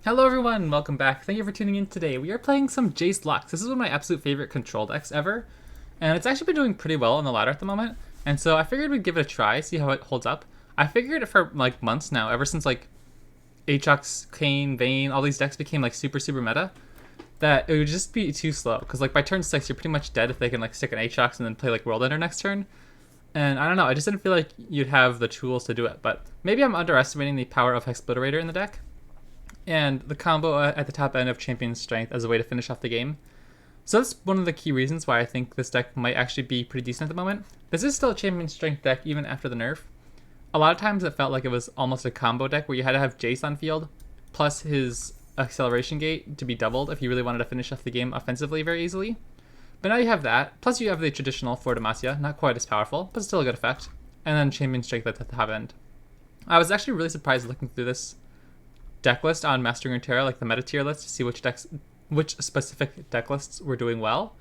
Hello everyone, welcome back. Thank you for tuning in today. We are playing some Jayce Lux. This is one of my absolute favorite control decks ever, and it's actually been doing pretty well on the ladder at the moment. And so I figured we'd give it a try, see how it holds up. I figured it for like months now, ever since like Aatrox, Kayn, Vayne, all these decks became like super meta, that it would just be too slow. Because like by turn 6, you're pretty much dead if they can like stick an Aatrox and then play like World Ender next turn. And I don't know, I just didn't feel like you'd have the tools to do it. But maybe I'm underestimating the power of Hexpliterator in the deck and the combo at the top end of Champion Strength as a way to finish off the game. So that's one of the key reasons why I think this deck might actually be pretty decent at the moment. This is still a Champion Strength deck even after the nerf. A lot of times it felt like it was almost a combo deck where you had to have Jayce on field, plus his acceleration gate to be doubled if you really wanted to finish off the game offensively very easily. But now you have that, plus you have the traditional for Demacia, not quite as powerful, but still a good effect, and then Champion Strength at the top end. I was actually really surprised looking through this deck list on Mastering Runeterra, like the meta tier list, to see which specific deck lists were doing well.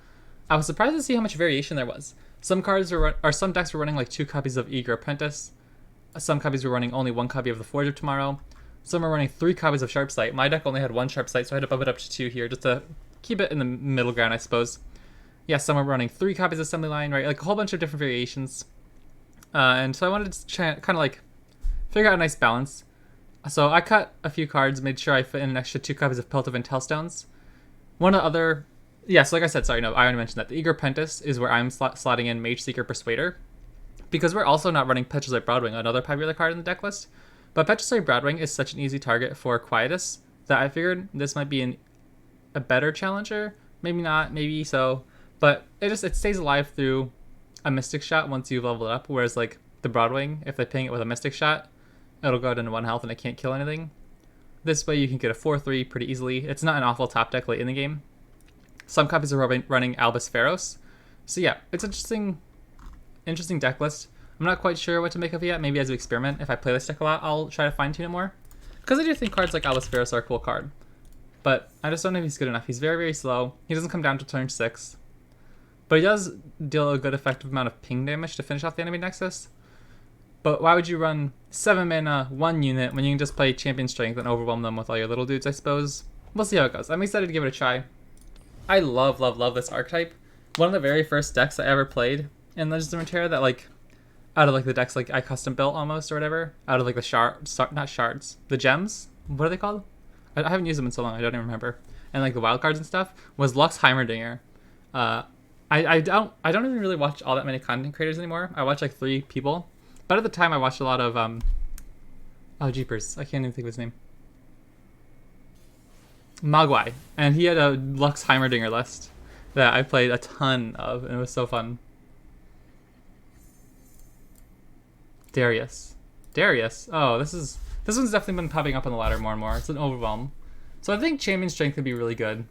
I was surprised to see how much variation there was. Some decks were running like 2 copies of Eager Apprentice. Some copies were running only 1 copy of the Forge of Tomorrow. Some were running 3 copies of Sharp Sight. My deck only had 1 Sharp Sight, so I had to bump it up to 2 here just to keep it in the middle ground, I suppose. Yeah, some were running 3 copies of Assembly Line, right? Like a whole bunch of different variations. And so I wanted to try kind of like figure out a nice balance. So I cut a few cards, made sure I fit in an extra 2 copies of Pelt of Intelstones. One of the other... Yeah, so like I said, sorry, no, I already mentioned that. The Eager Apprentice is where I'm slotting in Mage Seeker Persuader, because we're also not running Petrolite Broadwing, another popular card in the deck list. But Petrolite Broadwing is such an easy target for Quietus that I figured this might be a better challenger. Maybe not, maybe so. But it stays alive through a Mystic Shot once you level it up, whereas like the Broadwing, if they ping it with a Mystic Shot, it'll go down to 1 health and it can't kill anything. This way you can get a 4-3 pretty easily. It's not an awful top deck late in the game. Some copies are running Albus Pharos. So yeah, it's interesting deck list. I'm not quite sure what to make of it yet. Maybe as an experiment, if I play this deck a lot, I'll try to fine tune it more. Because I do think cards like Albus Pharos are a cool card. But I just don't know if he's good enough. He's very slow. He doesn't come down to turn 6. But he does deal a good effective amount of ping damage to finish off the enemy Nexus. But why would you run 7 mana, 1 unit, when you can just play Champion Strength and overwhelm them with all your little dudes, I suppose? We'll see how it goes. I'm excited to give it a try. I love this archetype. One of the very first decks I ever played in Legends of Runeterra that, like, out of, like, the decks, like, I custom built almost, or whatever, out of, like, the gems? What are they called? I haven't used them in so long, I don't even remember. And, like, the wild cards and stuff, was Lux Heimerdinger. I don't even really watch all that many content creators anymore. I watch, like, 3 people. But at the time, I watched a lot of, oh, jeepers. I can't even think of his name. Mogwai. And he had a Lux Heimerdinger list that I played a ton of, and it was so fun. Darius. Oh, this one's definitely been popping up on the ladder more and more. It's an overwhelm. So I think Champion Strength would be really good.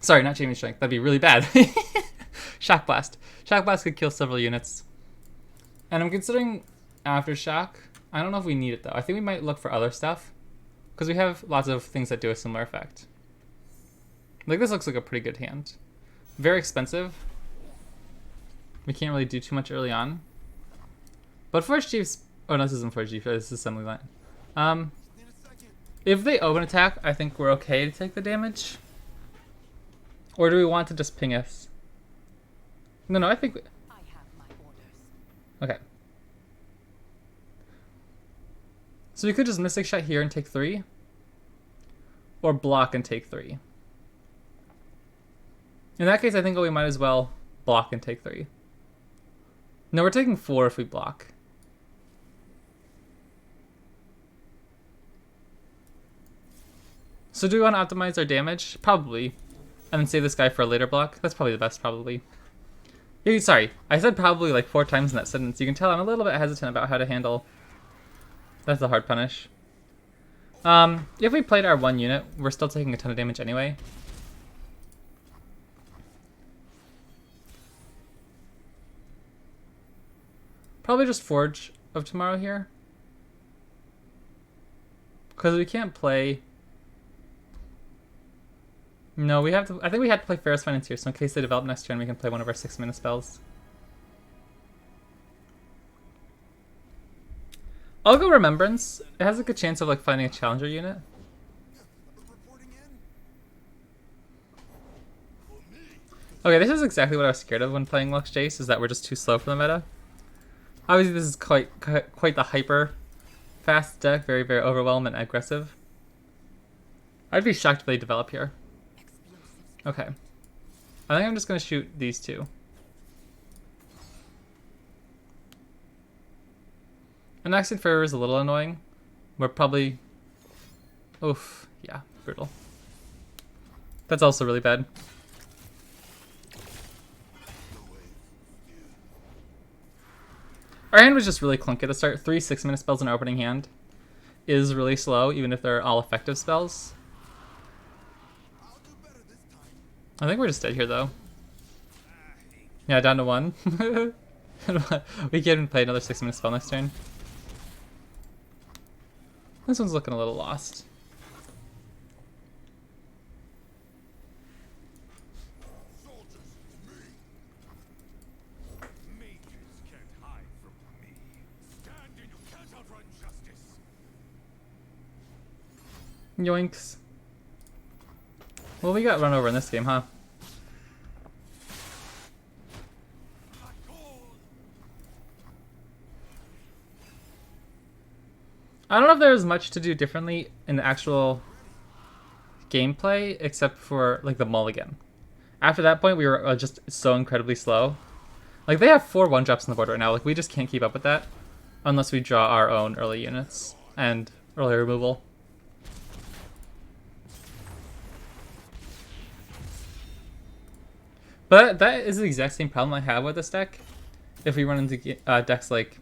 Sorry, not Champion Strength. That'd be really bad. Shock Blast. Shock Blast could kill several units. And I'm considering Aftershock. I don't know if we need it though. I think we might look for other stuff, because we have lots of things that do a similar effect. Like, this looks like a pretty good hand. Very expensive. We can't really do too much early on. But Forge Chiefs... Oh, no, this isn't Forge Chief. This is Assembly Line. If they open attack, I think we're okay to take the damage. Or do we want to just ping us? No, I think... Okay. So we could just Mystic Shot here and take 3. Or block and take 3. In that case, I think we might as well block and take 3. No, we're taking 4 if we block. So do we want to optimize our damage? Probably. And then save this guy for a later block? That's probably the best, probably. Sorry, I said probably like 4 times in that sentence. You can tell I'm a little bit hesitant about how to handle... That's a hard punish. If we played our 1 unit, we're still taking a ton of damage anyway. Probably just Forge of Tomorrow here. Because we can't play... No, we have to... I think we have to play Ferrous Financier, so in case they develop next turn, we can play one of our 6-mana spells. I'll go Remembrance. It has a good chance of like finding a challenger unit. Okay, this is exactly what I was scared of when playing Lux Jayce, is that we're just too slow for the meta. Obviously, this is quite the hyper fast deck, very, very overwhelming and aggressive. I'd be shocked if they develop here. Okay. I think I'm just going to shoot these two. And Oxide Ferrer is a little annoying. We're probably... Oof. Yeah, brutal. That's also really bad. Our hand was just really clunky at the start. 3 6-minute spells in our opening hand is really slow, even if they're all effective spells. I think we're just dead here, though. Yeah, down to 1. We can't even play another 6-minute spell next turn. This one's looking a little lost. Yoinks. Well, we got run over in this game, huh? I don't know if there's much to do differently in the actual gameplay, except for, like, the mulligan. After that point, we were just so incredibly slow. Like, they have 4 1-drops on the board right now. Like, we just can't keep up with that unless we draw our own early units and early removal. But that is the exact same problem I have with this deck if we run into decks like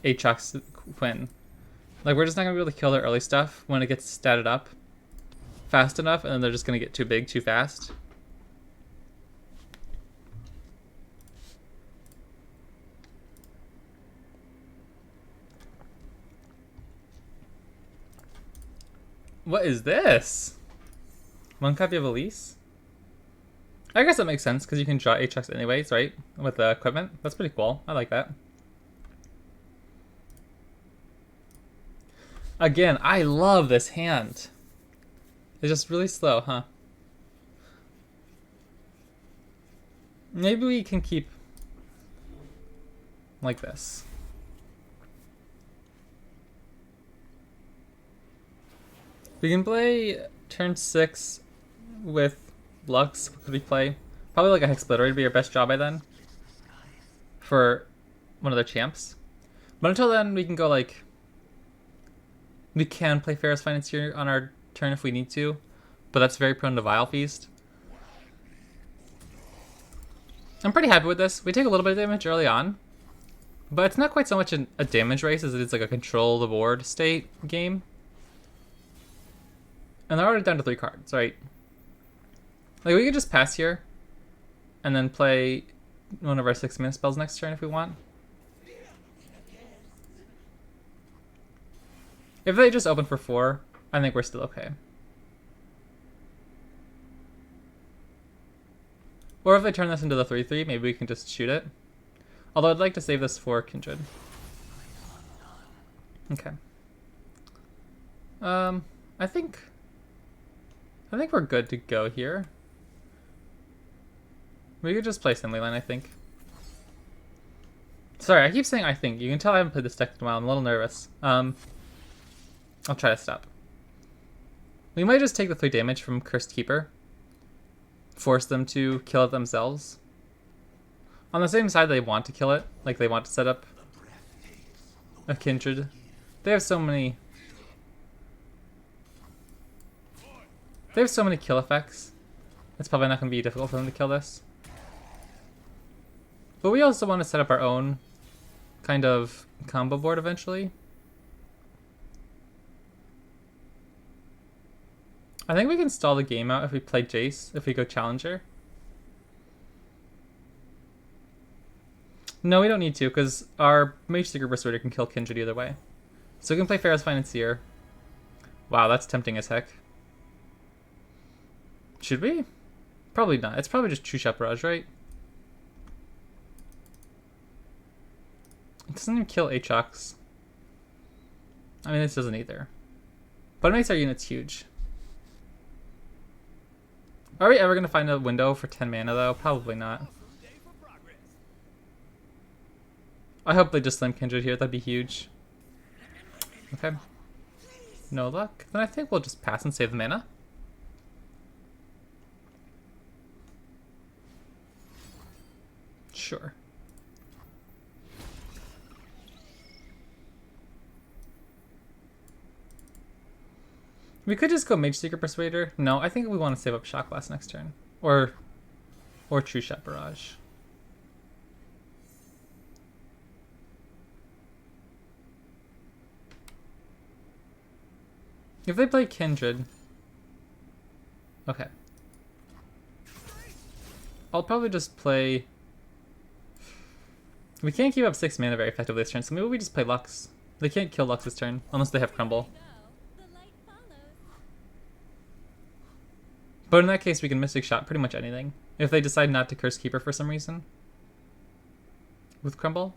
Aatrox Quinn. Like, we're just not going to be able to kill their early stuff when it gets statted up fast enough, and then they're just going to get too big too fast. What is this? 1 copy of Elise? I guess that makes sense, because you can draw Aatrox anyways, right? With the equipment. That's pretty cool. I like that. Again, I love this hand. It's just really slow, huh? Maybe we can keep like this. We can play turn 6 with Lux. What could we play? Probably like a Hexsplitter would be our best job by then. For one of their champs. But until then, we can go like... We can play Ferris Financier on our turn if we need to, but that's very prone to Vile Feast. I'm pretty happy with this. We take a little bit of damage early on, but it's not quite so much a damage race as it is like a control the board state game. And they're already down to 3 cards, right? Like, we could just pass here and then play one of our 6-minute spells next turn if we want. If they just open for 4, I think we're still okay. Or if they turn this into the 3-3, maybe we can just shoot it. Although I'd like to save this for Kindred. Okay. I think we're good to go here. We could just play Assembly Line, I think. Sorry, I keep saying I think. You can tell I haven't played this deck in a while. I'm a little nervous. I'll try to stop. We might just take the 3 damage from Cursed Keeper. Force them to kill it themselves. On the same side they want to kill it. Like, they want to set up a Kindred. They have so many... They have so many kill effects. It's probably not going to be difficult for them to kill this. But we also want to set up our own kind of combo board eventually. I think we can stall the game out if we play Jayce, if we go Challenger. No, we don't need to, because our Mage Seeker Persuader can kill Kindred either way. So we can play Ferris Financier. Wow, that's tempting as heck. Should we? Probably not. It's probably just True Shot Barrage, right? It doesn't even kill Aatrox. I mean, this doesn't either. But it makes our units huge. Are we ever gonna find a window for 10 mana though? Probably not. I hope they just slam Kindred here, that'd be huge. Okay. No luck. Then I think we'll just pass and save the mana. Sure. We could just go Mage Seeker Persuader. No, I think we want to save up Shock Blast next turn. Or True Shot Barrage. If they play Kindred... Okay. I'll probably just play... We can't keep up 6 mana very effectively this turn, so maybe we just play Lux. They can't kill Lux this turn, unless they have Crumble. But in that case, we can Mystic Shot pretty much anything. If they decide not to Curse Keeper for some reason. With Crumble.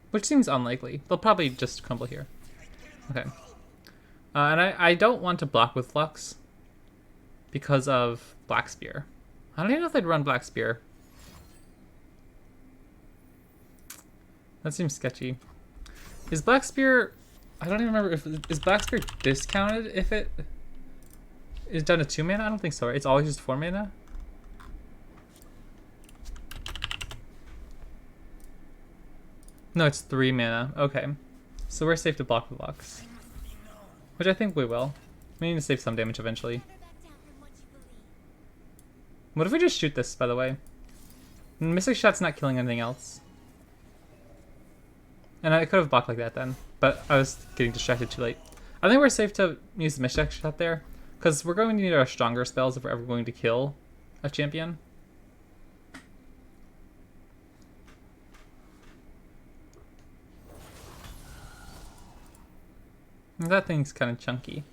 Which seems unlikely. They'll probably just Crumble here. Okay. And I don't want to block with Lux. Because of Black Spear. I don't even know if they'd run Black Spear. That seems sketchy. Is Black Spear... I don't even remember if... Is Black Spear discounted if it... is down to 2 mana? I don't think so, right? It's always just 4 mana? No, it's 3 mana. Okay. So we're safe to block the Lux. Which I think we will. We need to save some damage eventually. What if we just shoot this, by the way? Mystic Shot's not killing anything else. And I could have blocked like that then, but I was getting distracted too late. I think we're safe to use the Mystic Shot there. Because we're going to need our stronger spells if we're ever going to kill a champion. And that thing's kind of chunky.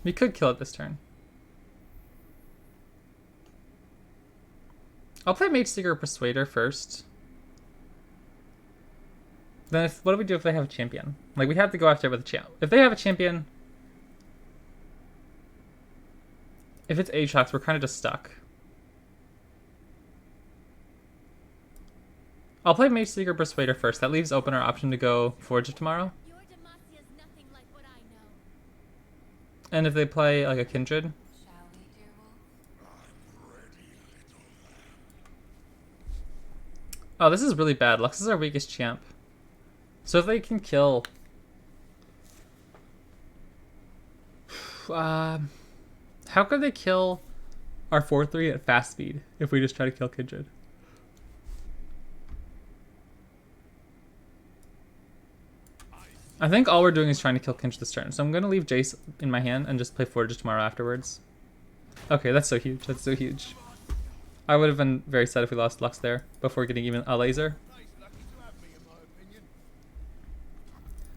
We could kill it this turn. I'll play Mage Seeker Persuader first. Then what do we do if they have a champion? Like, we have to go after it with a champ. If they have a champion... If it's Aatrox, we're kind of just stuck. I'll play Mage Seeker Persuader first. That leaves open our option to go Forge of Tomorrow. And if they play like a Kindred. Oh, this is really bad. Lux is our weakest champ. So if they can kill... How could they kill our 4-3 at fast speed if we just try to kill Kindred? I think all we're doing is trying to kill Kindred this turn. So I'm going to leave Jayce in my hand and just play Forge tomorrow afterwards. Okay, that's so huge. That's so huge. I would have been very sad if we lost Lux there before getting even a laser.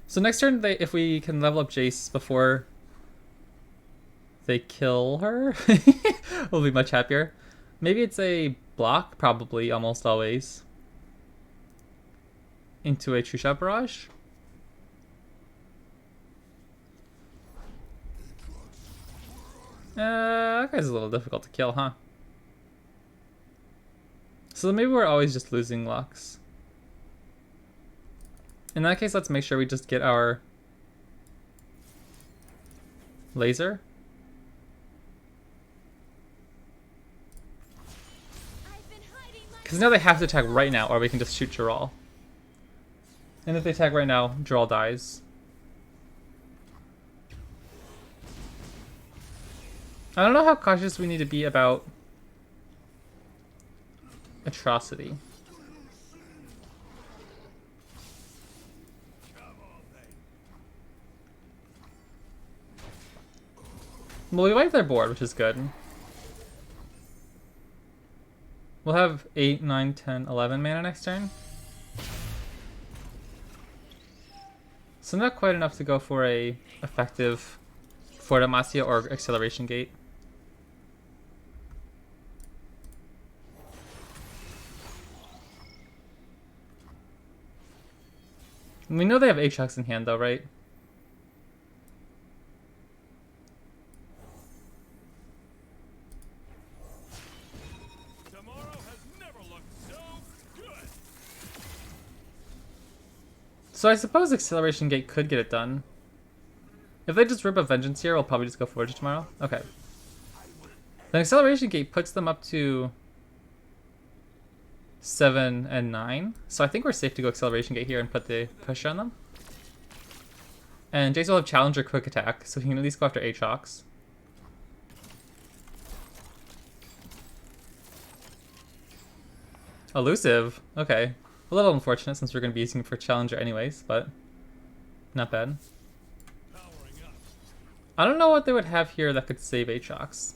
So next turn, if we can level up Jayce before they kill her, we'll be much happier. Maybe it's a block, probably, almost always, into a True Shot Barrage. That guy's a little difficult to kill, huh? So maybe we're always just losing Lux. In that case, let's make sure we just get our laser. Because now they have to attack right now, or we can just shoot Jural. And if they attack right now, Jural dies. I don't know how cautious we need to be about Atrocity. Well, we wiped their board, which is good. We'll have 8, 9, 10, 11 mana next turn. So not quite enough to go for a effective Fort Demacia or Acceleration Gate. We know they have Aatrox in hand though, right? So I suppose Acceleration Gate could get it done. If they just rip a Vengeance here, we'll probably just go Forge tomorrow. Okay. Then Acceleration Gate puts them up to 7 and 9. So I think we're safe to go Acceleration Gate here and put the push on them. And Jayce will have Challenger Quick Attack, so he can at least go after Aatrox. Elusive. Okay. A little unfortunate since we're going to be using it for Challenger anyways, but not bad. I don't know what they would have here that could save Aatrox.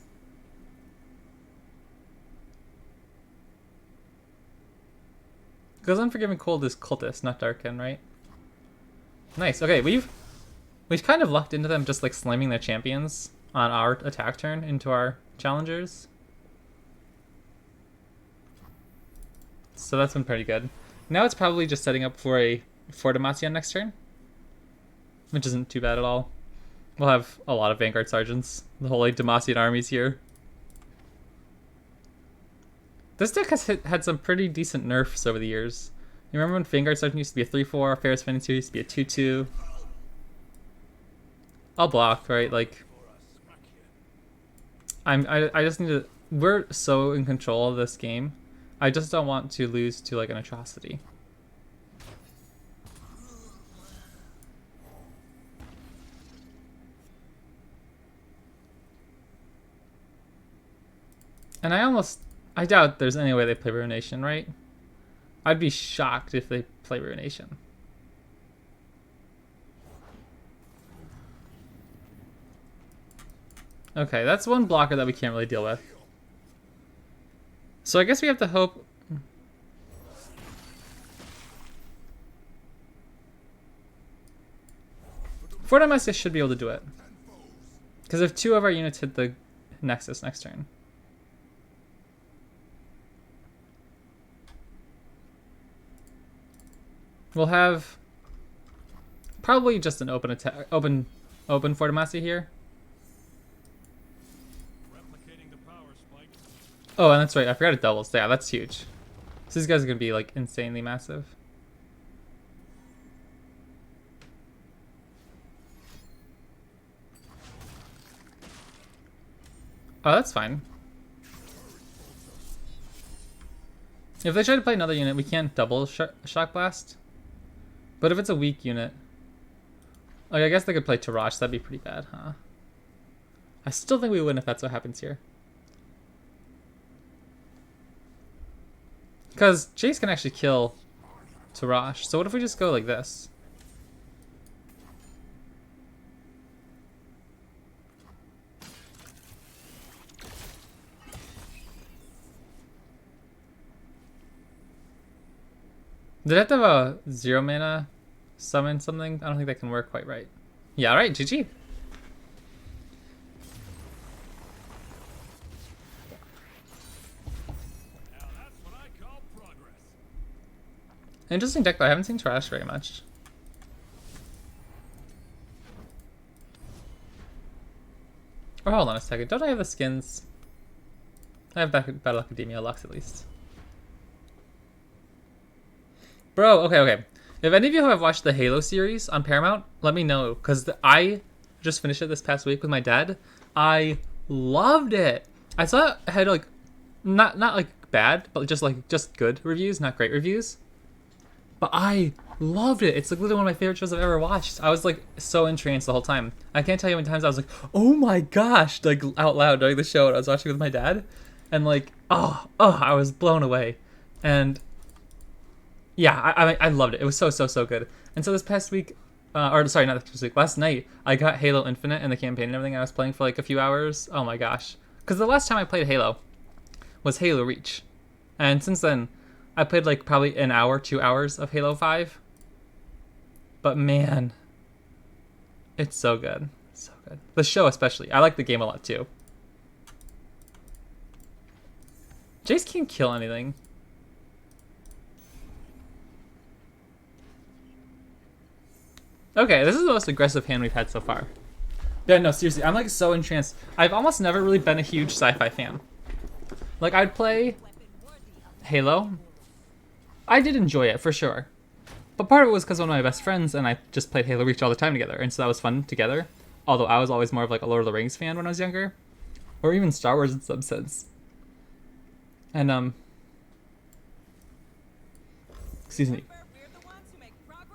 Because Unforgiving Cold is Cultist, not Darken, right? Nice. Okay, we've kind of lucked into them just like slamming their champions on our attack turn into our challengers. So that's been pretty good. Now it's probably just setting up for a Demacian next turn, which isn't too bad at all. We'll have a lot of Vanguard Sergeants. The whole like Demacian armies here. This deck has had some pretty decent nerfs over the years. You remember when Vanguard Sergeant used to be a 3/4, Ferris Financier used to be a 2/2. I'll block, right? Like, I just need to. We're so in control of this game. I just don't want to lose to like an atrocity. And I doubt there's any way they play Ruination, right? I'd be shocked if they play Ruination. Okay, that's one blocker that we can't really deal with. So I guess we have to hope. Fortnite should be able to do it. Because if 2 of our units hit the Nexus next turn. We'll have probably just an open attack, open Fortnite here. Oh, and that's right. I forgot it doubles. Yeah, that's huge. So these guys are gonna be like insanely massive. Oh, that's fine. If they try to play another unit, we can't double Shock Blast. But if it's a weak unit, like I guess they could play Tarash. That'd be pretty bad, huh? I still think we win if that's what happens here. Because Jayce can actually kill Tarash. So what if we just go like this? Did I have to have a 0 mana summon something? I don't think that can work quite right. Yeah, alright, GG. Interesting deck, though. I haven't seen Trash very much. Oh, hold on a second. Don't I have the skins? I have Battle Academia Lux at least. Bro, okay. If any of you have watched the Halo series on Paramount, let me know. Because I just finished it this past week with my dad. I loved it. I saw it had like, not like bad, but just good reviews, not great reviews. But I loved it. It's like literally one of my favorite shows I've ever watched. I was like so entranced the whole time. I can't tell you how many times I was like, oh my gosh, like out loud during the show. And I was watching with my dad. And like, oh, I was blown away. And yeah, I loved it. It was so good. And so this past week, or sorry, not this past week, last night, I got Halo Infinite and the campaign and everything. I was playing for like a few hours. Oh my gosh. Because the last time I played Halo was Halo Reach. And since then, I played like probably an hour, 2 hours of Halo 5. But man, it's so good. So good. The show especially. I like the game a lot too. Jayce can't kill anything. Okay, this is the most aggressive hand we've had so far. Yeah, no, seriously, I'm like so entranced. I've almost never really been a huge sci-fi fan. Like, I'd play Halo. I did enjoy it, for sure. But part of it was because one of my best friends and I just played Halo Reach all the time together, and so that was fun together. Although I was always more of like a Lord of the Rings fan when I was younger, or even Star Wars in some sense. And excuse me.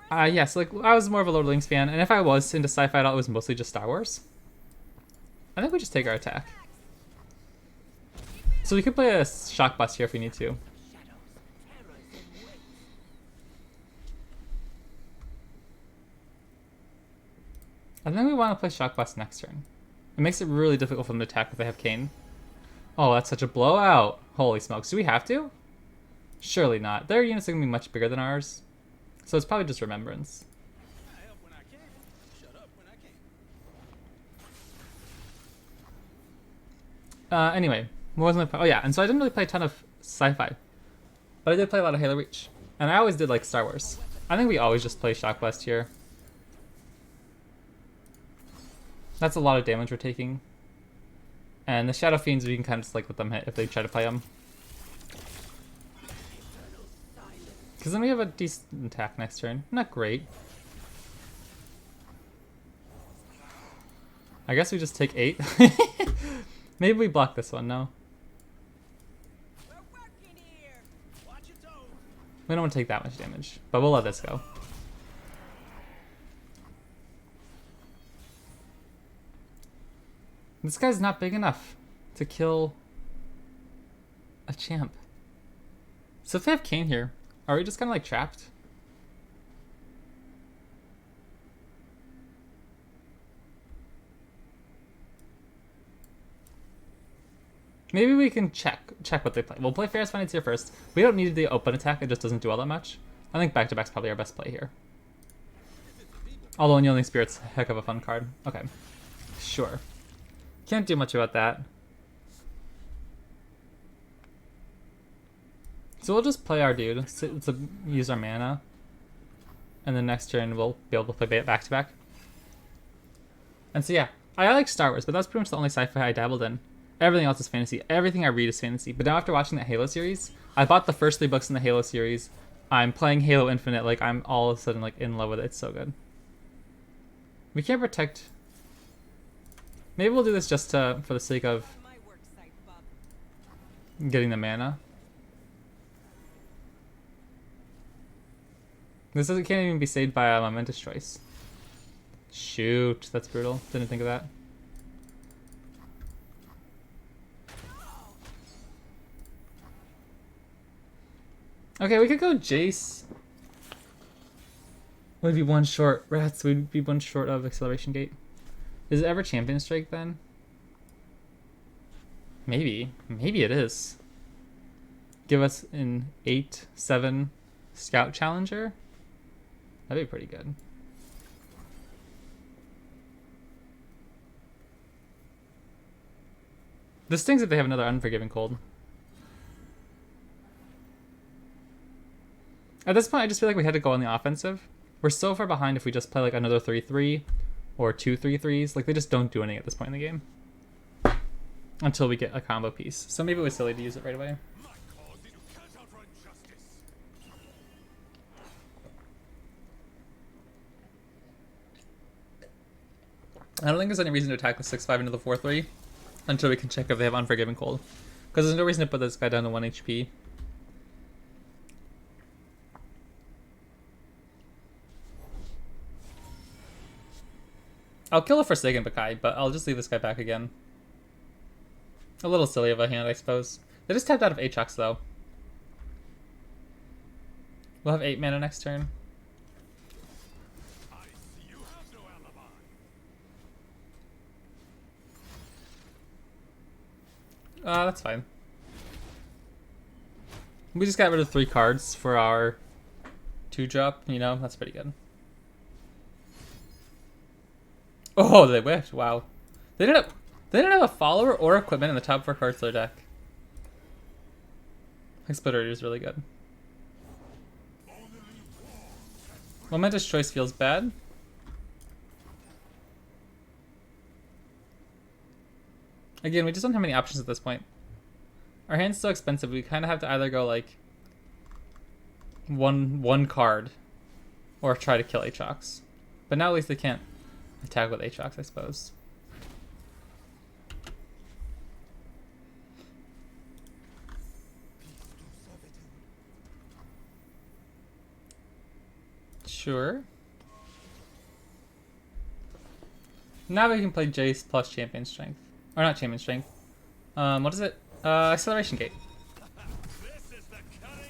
Yeah, so like I was more of a Lord of the Rings fan, and if I was into sci-fi at all, it was mostly just Star Wars. I think we just take our attack. So we could play a shock blast here if we need to. I think we want to play shock blast next turn. It makes it really difficult for them to attack if they have Kayn. Oh, that's such a blowout. Holy smokes. Do we have to? Surely not. Their units are going to be much bigger than ours. So it's probably just Remembrance. Anyway, what wasn't I? Oh yeah, and so I didn't really play a ton of sci-fi, but I did play a lot of Halo Reach, and I always did like Star Wars. I think we always just play Shock Blast here. That's a lot of damage we're taking, and the Shadow Fiends we can kind of just like let them hit if they try to play them. Because then we have a decent attack next turn. Not great. I guess we just take 8. Maybe we block this one, no? We don't want to take that much damage, but we'll let this go. This guy's not big enough to kill a champ. So if they have Kayn here, are we just kind of like trapped? Maybe we can check what they play. We'll play Ferris Financier first. We don't need the open attack, it just doesn't do all that much. I think back-to-back's probably our best play here. Although Unyielding Spirit's a heck of a fun card. Okay. Sure. Can't do much about that. So we'll just play our dude to use our mana. And then next turn we'll be able to play back-to-back. And so yeah, I like Star Wars, but that's pretty much the only sci-fi I dabbled in. Everything else is fantasy. Everything I read is fantasy. But now after watching that Halo series, I bought the first 3 books in the Halo series. I'm playing Halo Infinite, like I'm all of a sudden like in love with it. It's so good. We can't protect. Maybe we'll do this just for the sake of getting the mana. This can't even be saved by a momentous choice. Shoot, that's brutal. Didn't think of that. Okay, we could go Jayce. We'd be 1 short. Rats, we'd be 1 short of Acceleration Gate. Is it ever Champion Strike then? Maybe. Maybe it is. Give us an 8/7 Scout Challenger? That'd be pretty good. This stings if they have another Unforgiving Cold. At this point, I just feel like we had to go on the offensive. We're so far behind if we just play like another 3/3 or 2 3/3s. Like they just don't do anything at this point in the game until we get a combo piece. So maybe it was silly to use it right away. I don't think there's any reason to attack with 6/5 into the 4/3 until we can check if they have Unforgiving Cold. Because there's no reason to put this guy down to 1 HP. I'll kill a Forsaken Bakai, but I'll just leave this guy back again. A little silly of a hand, I suppose. They just tapped out of Aatrox, though. We'll have 8 mana next turn. That's fine. We just got rid of 3 cards for our 2-drop, you know, that's pretty good. Oh, they whiffed. Wow. They didn't have a follower or equipment in the top 4 cards of their deck. Explorator is really good. Momentous Choice feels bad. Again, we just don't have many options at this point. Our hand's so expensive, we kind of have to either go like one card Or try to kill Aatrox. But now at least they can't attack with Aatrox, I suppose. Sure. Now we can play Jayce plus Champion Strength. Or not Champion Strength. What is it? Acceleration Gate.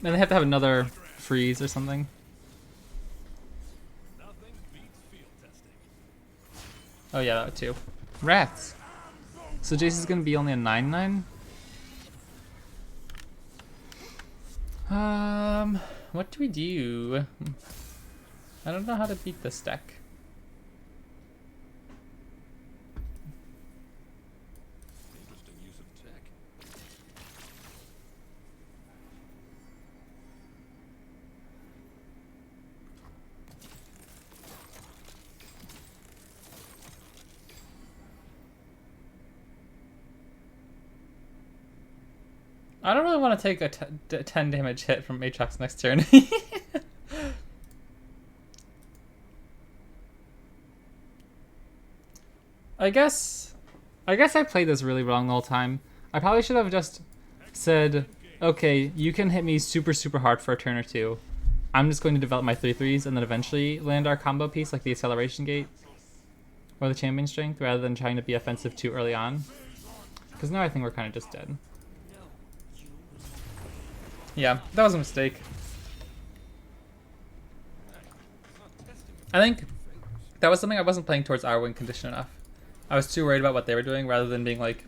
And they have to have another freeze or something. Oh yeah, that too. Rats. So Jayce is gonna be only a 9/9. What do we do? I don't know how to beat this deck. Interesting use of tech. I don't really want to take a 10 damage hit from Aatrox next turn. I guess I played this really wrong the whole time. I probably should have just said, okay, you can hit me super, super hard for a turn or two. I'm just going to develop my 3/3s and then eventually land our combo piece like the Acceleration Gate or the Champion Strength rather than trying to be offensive too early on. Because now I think we're kind of just dead. Yeah, that was a mistake. I think that was something I wasn't playing towards our win condition enough. I was too worried about what they were doing rather than being like,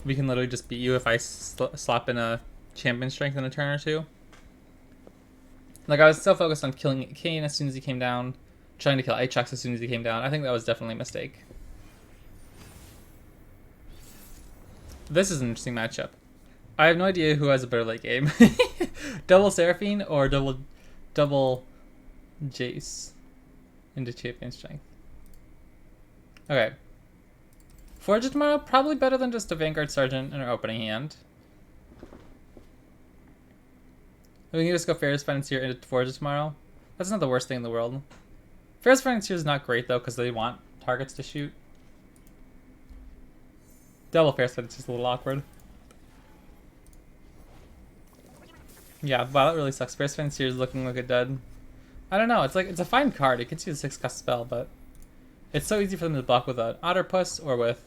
we can literally just beat you if I slap in a Champion Strength in a turn or two. Like, I was so focused on killing Kane as soon as he came down, trying to kill Aatrox as soon as he came down. I think that was definitely a mistake. This is an interesting matchup. I have no idea who has a better late game. Double Seraphine or double Jayce into Champion Strength. Okay. Forge tomorrow, probably better than just a Vanguard Sergeant in our opening hand. We can just go Ferris Financier into Forge tomorrow. That's not the worst thing in the world. Ferris Financier is not great though because they want targets to shoot. Double Ferris Financier is a little awkward. Yeah, wow, that really sucks. Ferris Financier is looking like a dud. I don't know, it's like, it's a fine card. It gets you the 6-cost spell, but it's so easy for them to block with an Otterpuss or with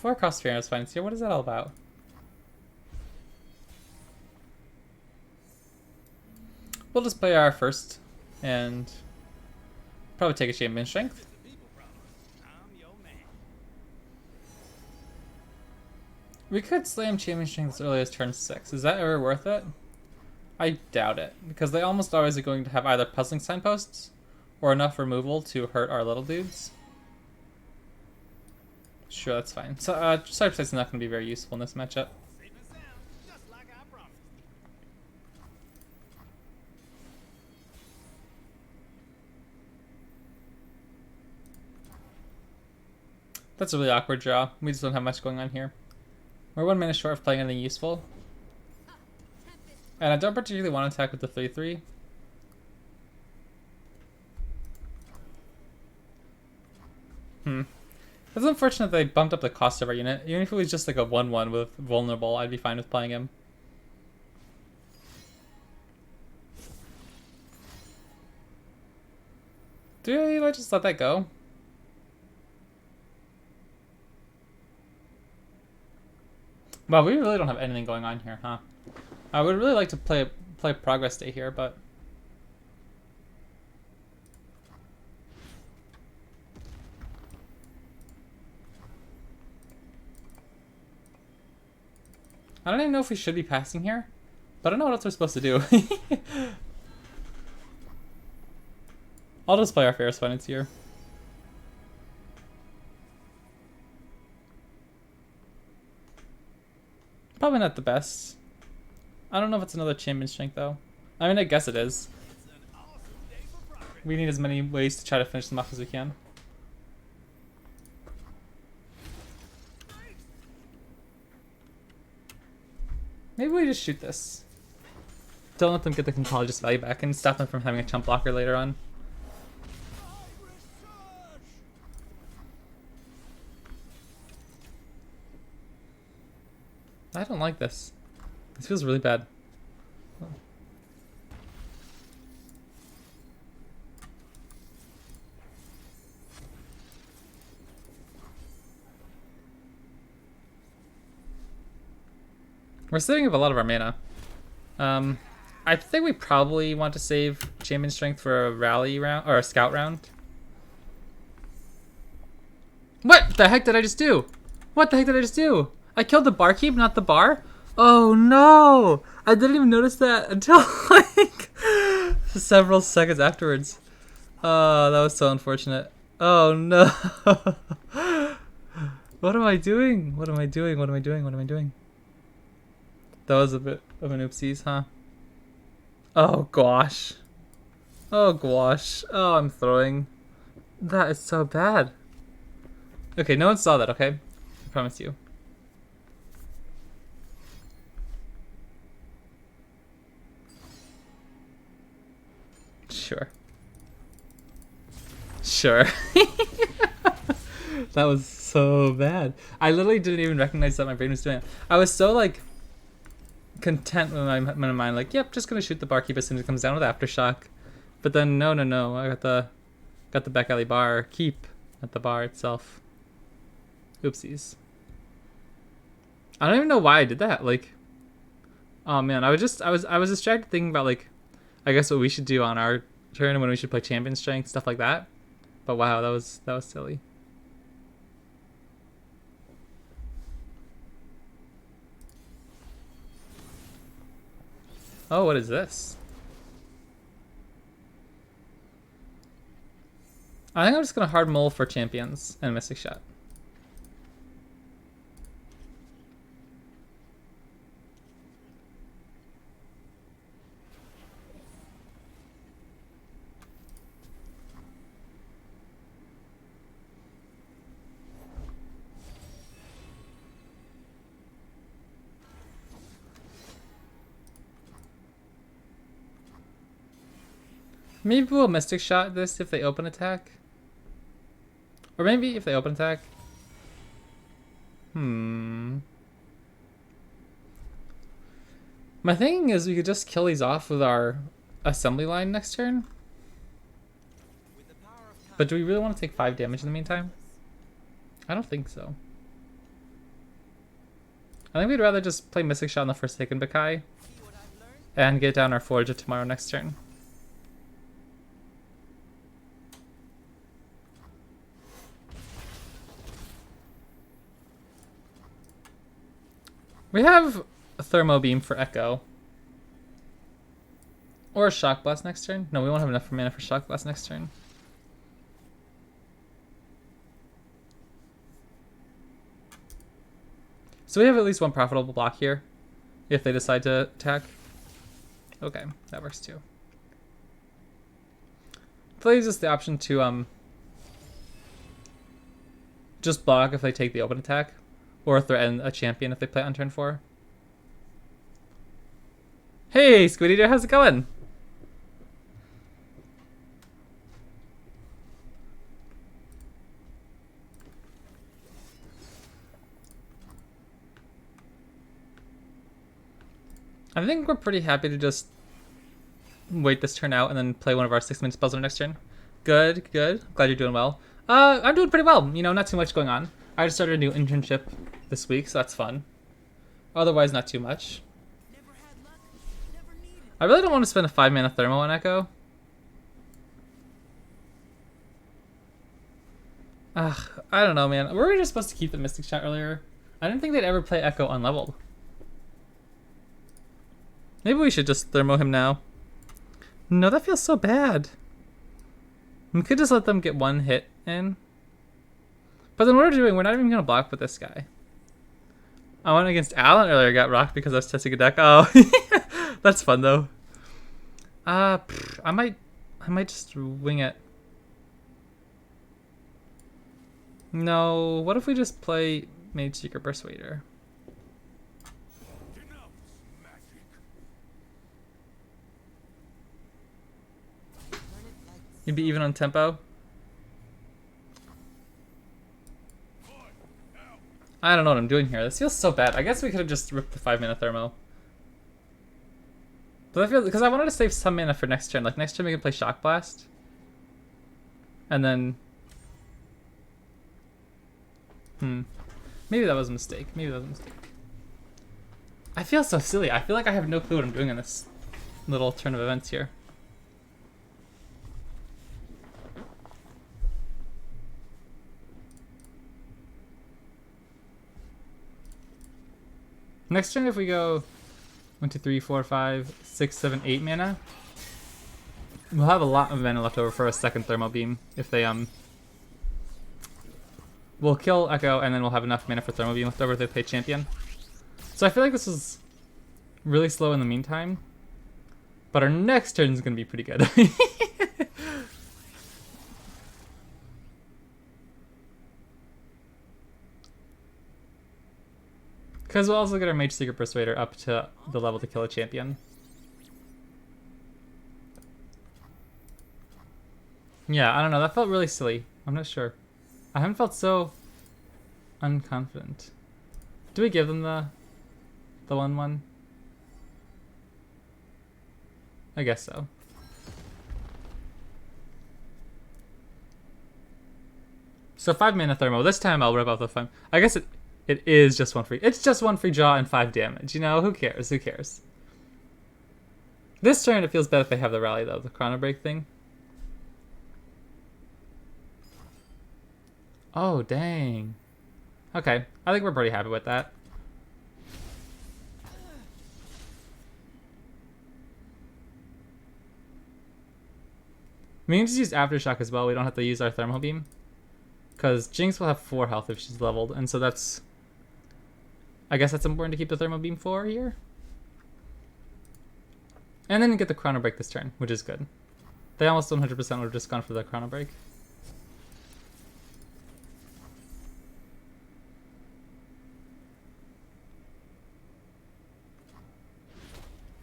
4-cost Ferris Financier. What is that all about? We'll just play our first and probably take a Champion Strength. We could slam Champion Strength as early as turn 6. Is that ever worth it? I doubt it, because they almost always are going to have either Puzzling Signposts or enough removal to hurt our little dudes. Sure, that's fine. So, Cybersight is not going to be very useful in this matchup. That's a really awkward draw. We just don't have much going on here. We're 1 minute short of playing anything useful. And I don't particularly want to attack with the 3/3. It's unfortunate they bumped up the cost of our unit. Even if it was just like a 1/1 with vulnerable, I'd be fine with playing him. Do I just let that go? Wow, we really don't have anything going on here, huh? I would really like to play Progress Day here, but I don't even know if we should be passing here, but I don't know what else we're supposed to do. I'll just play our Ferris Financier. Probably not the best. I don't know if it's another Champion Strength though. I mean, I guess it is. We need as many ways to try to finish them off as we can. Maybe we just shoot this. Don't let them get the Concologist value back and stop them from having a chump blocker later on. I don't like this. This feels really bad. We're saving up a lot of our mana. I think we probably want to save Champion Strength for a rally round or a scout round. What the heck did I just do? What the heck did I just do? I killed the barkeep, not the bar? Oh no! I didn't even notice that until like several seconds afterwards. Oh, that was so unfortunate. Oh no! What am I doing? What am I doing? What am I doing? What am I doing? That was a bit of an oopsies, huh? Oh gosh. Oh gosh. Oh, I'm throwing. That is so bad. Okay, no one saw that, okay? I promise you. Sure. Sure. That was so bad. I literally didn't even recognize that my brain was doing it. I was so like content with my mind, like, yep, just gonna shoot the barkeep as soon as it comes down with aftershock. But then no, I got the back alley bar keep at the bar itself. Oopsies. I don't even know why I did that. Like, oh man, I was distracted thinking about like, I guess what we should do on our turn and when we should play champion strength, stuff like that. But wow, that was silly. Oh, what is this? I think I'm just gonna hard mull for champions and Mystic Shot. Maybe we'll Mystic Shot this if they open attack. Or maybe if they open attack. My thinking is we could just kill these off with our assembly line next turn. But do we really want to take 5 damage in the meantime? I don't think so. I think we'd rather just play Mystic Shot on the Forsaken Bakai and get down our Forge of Tomorrow next turn. We have a Thermo Beam for Echo. Or a Shock Blast next turn. No, we won't have enough mana for Shock Blast next turn. So we have at least one profitable block here. If they decide to attack. Okay, that works too. That leaves us the option to just block if they take the open attack. Or threaten a champion if they play on turn 4. Hey, Squid Eater, how's it going? I think we're pretty happy to just wait this turn out and then play one of our 6-minute spells on our next turn. Good, good. Glad you're doing well. I'm doing pretty well. You know, not too much going on. I just started a new internship this week, so that's fun. Otherwise, not too much. I really don't want to spend a 5-mana Thermo on Echo. Ugh, I don't know, man. Were we just supposed to keep the Mystic Shot earlier? I didn't think they'd ever play Echo unleveled. Maybe we should just Thermo him now. No, that feels so bad. We could just let them get 1 hit in. But then what are we doing? We're not even going to block with this guy. I went against Alan earlier, got rocked because I was testing a deck. Oh, that's fun though. I might just wing it. No, what if we just play Mage Seeker Persuader? You'd be even on tempo. I don't know what I'm doing here. This feels so bad. I guess we could have just ripped the 5-mana thermo. But I feel because I wanted to save some mana for next turn. Like next turn we can play Shock Blast. And then maybe that was a mistake. Maybe that was a mistake. I feel so silly. I feel like I have no clue what I'm doing in this little turn of events here. Next turn, if we go 1, 2, 3, 4, 5, 6, 7, 8 mana, we'll have a lot of mana left over for a second Thermal Beam. If they we'll kill Echo, and then we'll have enough mana for Thermal Beam left over if they play Champion. So I feel like this is really slow in the meantime, but our next turn is going to be pretty good. Because we'll also get our Mage Seeker Persuader up to the level to kill a champion. Yeah, I don't know. That felt really silly. I'm not sure. I haven't felt so unconfident. Do we give them the 1/1? I guess so. So 5 mana thermo. This time I'll rip off the 5. I guess it is just 1 free. It's just 1 free draw and 5 damage. You know, who cares? Who cares? This turn it feels better if they have the rally though, the Chrono Break thing. Oh, dang. Okay, I think we're pretty happy with that. We can just use Aftershock as well. We don't have to use our Thermal Beam. Because Jinx will have 4 health if she's leveled, and so that's... I guess that's important to keep the Thermal Beam for here. And then get the Chrono Break this turn, which is good. They almost 100% would have just gone for the Chrono Break.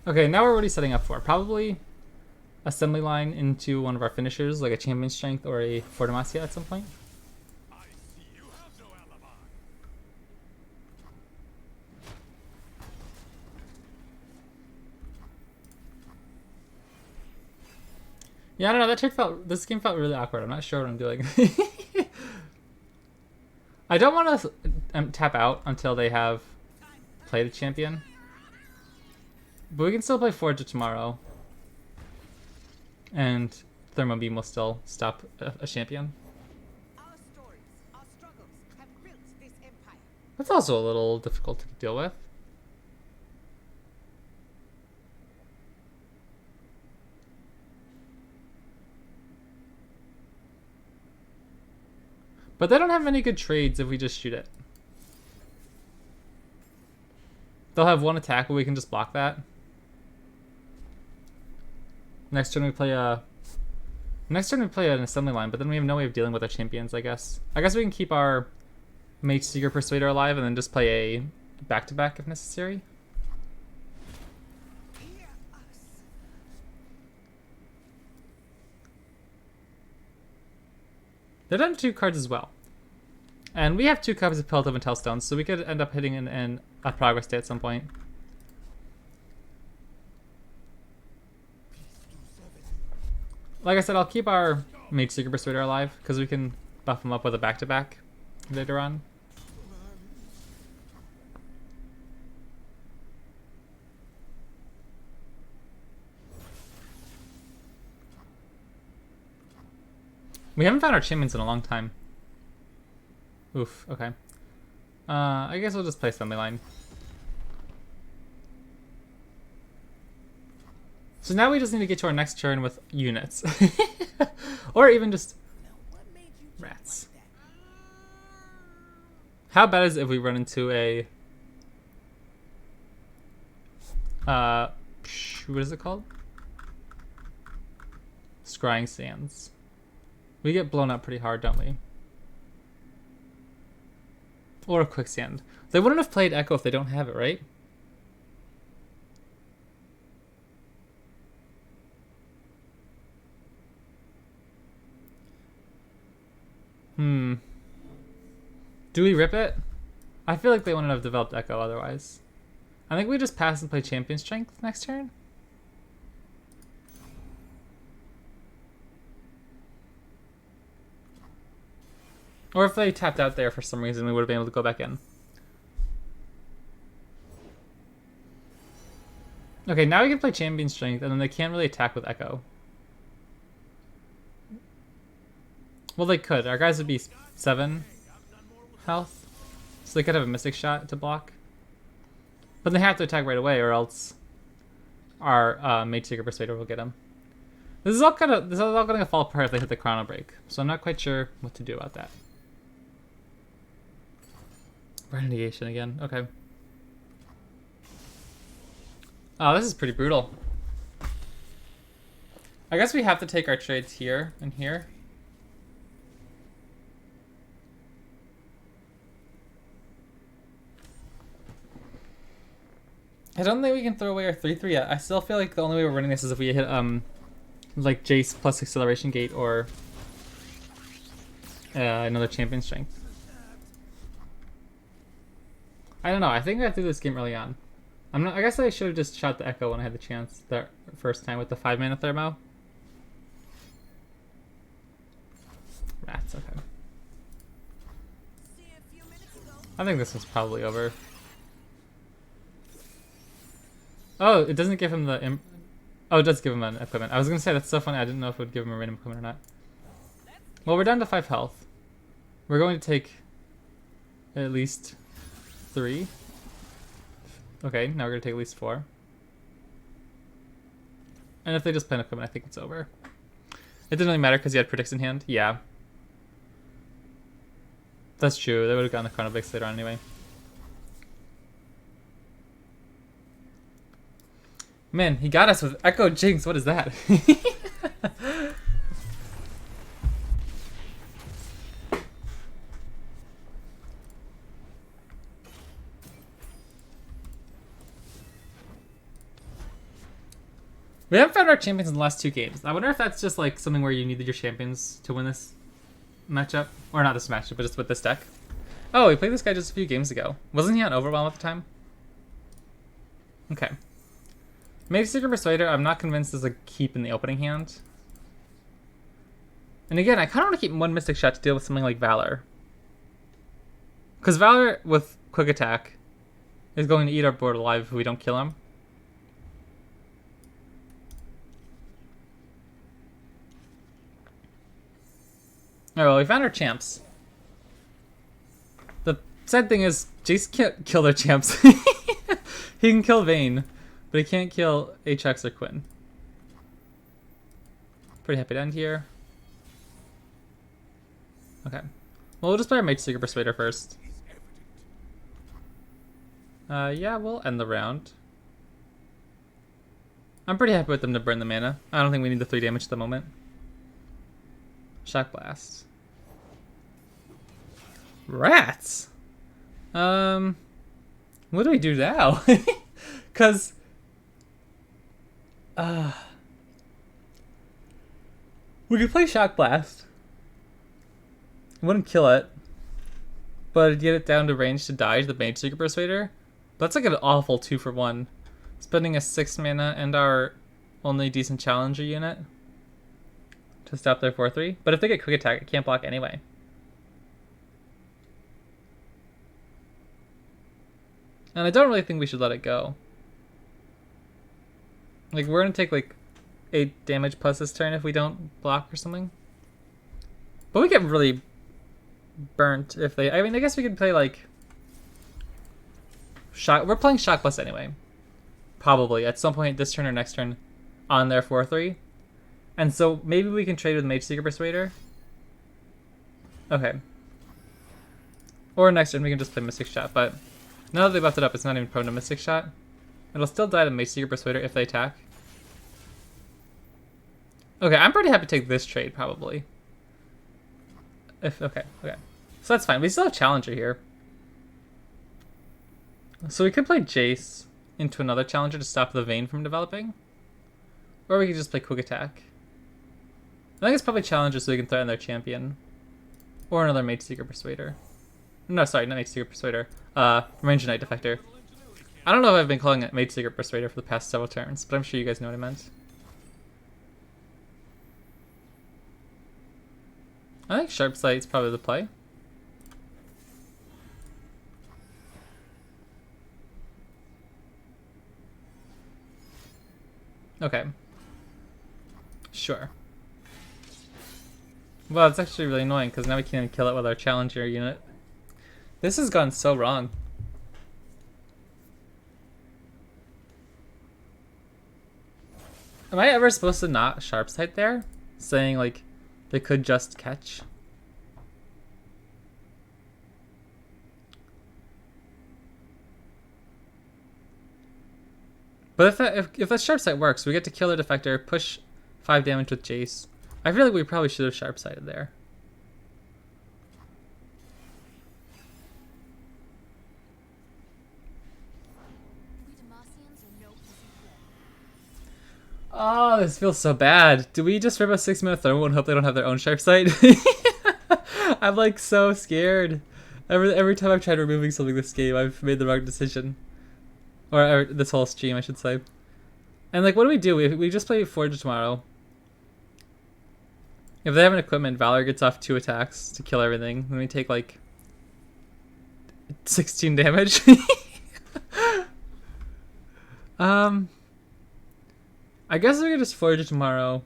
Okay, now we're already setting up for probably assembly line into one of our finishers, like a Champion Strength or a Fortamacia at some point. I see you have no alibi. Yeah, I don't know. That turn this game felt really awkward. I'm not sure what I'm doing. I don't want to tap out until they have played a champion. But we can still play Forge tomorrow. And Thermo Beam will still stop a champion. Our stories, our struggles have built this empire. That's also a little difficult to deal with. But they don't have any good trades if we just shoot it. They'll have 1 attack, but we can just block that. Next turn we play an assembly line, but then we have no way of dealing with our champions, I guess. I guess we can keep our Mage Seeker Persuader alive and then just play a back-to-back if necessary. Hear us. They're down to 2 cards as well. And we have 2 copies of Pellet of Intel Stones, so we could end up hitting a progress day at some point. Like I said, I'll keep our Mage Seeker Persuader alive, because we can buff him up with a back-to-back later on. We haven't found our champions in a long time. Oof, okay. I guess we'll just play assembly line. So now we just need to get to our next turn with units. Or even just rats. How bad is it if we run into a... what is it called? Scrying Sands. We get blown up pretty hard, don't we? Or a Quicksand. They wouldn't have played Echo if they don't have it, right? Do we rip it? I feel like they wouldn't have developed Echo otherwise. I think we just pass and play Champion Strength next turn. Or if they tapped out there for some reason, we would have been able to go back in. Okay, now we can play Champion Strength, and then they can't really attack with Echo. Well, they could. Our guys would be 7 health, so they could have a Mystic Shot to block. But they have to attack right away, or else our Mage Seeker Persuader will get him. This is all going to fall apart if they hit the Chrono Break, so I'm not quite sure what to do about that. Renegation again. Okay. Oh, this is pretty brutal. I guess we have to take our trades here and here. I don't think we can throw away our 3/3 yet. I still feel like the only way we're winning this is if we hit like Jayce plus Acceleration Gate or another Champion Strength. I don't know. I think I threw this game early on. I guess I should have just shot the Echo when I had the chance the first time with the 5-mana Thermo. Rats. Okay. See a few minutes ago. I think this one's probably over. Oh, it doesn't give him the... Oh, it does give him an equipment. I was going to say, that's so funny. I didn't know if it would give him a random equipment or not. Well, we're down to 5 health. We're going to take at least 3. Okay, now we're going to take at least 4. And if they just play an equipment, I think it's over. It didn't really matter because he had Predicts in hand. Yeah. That's true. They would have gotten the Chrono Breaks later on anyway. Man, he got us with Echo Jinx. What is that? We haven't found our champions in the last 2 games. I wonder if that's just like something where you needed your champions to win this matchup. Or not this matchup, but just with this deck. Oh, we played this guy just a few games ago. Wasn't he on Overwhelm at the time? Okay. Mage Seeker Persuader, I'm not convinced is a keep in the opening hand. And again, I kind of want to keep 1 Mystic Shot to deal with something like Valor. Because Valor with Quick Attack is going to eat our board alive if we don't kill him. Alright, well, we found our champs. The sad thing is, Jayce can't kill their champs. He can kill Vayne, but he can't kill HX or Quinn. Pretty happy to end here. Okay. Well, we'll just play our Mage Seeker Persuader first. Yeah, we'll end the round. I'm pretty happy with them to burn the mana. I don't think we need the 3 damage at the moment. Shock Blast. Rats! What do we do now? Because... we could play Shock Blast. It wouldn't kill it. But it'd get it down to range to dodge the Mage Seeker Persuader. That's like an awful 2-for-1. Spending a 6 mana and our only decent challenger unit to stop their 4/3. But if they get Quick Attack, it can't block anyway. And I don't really think we should let it go. Like, we're gonna take like 8 damage plus this turn if we don't block or something. But we get really burnt if they... I mean, I guess we could play like... Shock... We're playing Shock Blast anyway. Probably, at some point this turn or next turn on their 4/3. And so maybe we can trade with Mage Seeker Persuader. Okay. Or next turn we can just play Mystic Shot, but now that they buffed it up, it's not even prone to Mystic Shot. It'll still die to Mage Seeker Persuader if they attack. Okay, I'm pretty happy to take this trade, probably. Okay. So that's fine. We still have Challenger here. So we could play Jayce into another Challenger to stop the Vayne from developing. Or we could just play Quick Attack. I think it's probably Challenger so we can threaten their champion. Or another Mage Seeker Persuader. No, sorry, not Mage Seeker Persuader. Ranger Knight Defector. I don't know if I've been calling it Mage Seeker Persuader for the past several turns, but I'm sure you guys know what I meant. I think Sharp Sight's probably the play. Okay. Sure. Well, it's actually really annoying because now we can't even kill it with our Challenger unit. This has gone so wrong. Am I ever supposed to not Sharp Sight there? Saying, like, they could just catch? But if that Sharp Sight works, we get to kill their Defector, push 5 damage with Jayce. I feel like we probably should have Sharp Sighted there. Oh, this feels so bad. Do we just rip a 6-minute thermal and hope they don't have their own Sharp Sight? I'm like so scared. Every time I've tried removing something this game, I've made the wrong decision. Or this whole stream, I should say. And like, what do we do? We just play Forge tomorrow. If they have an equipment, Valor gets off 2 attacks to kill everything. Then we take like 16 damage. I guess we could just Forge it tomorrow.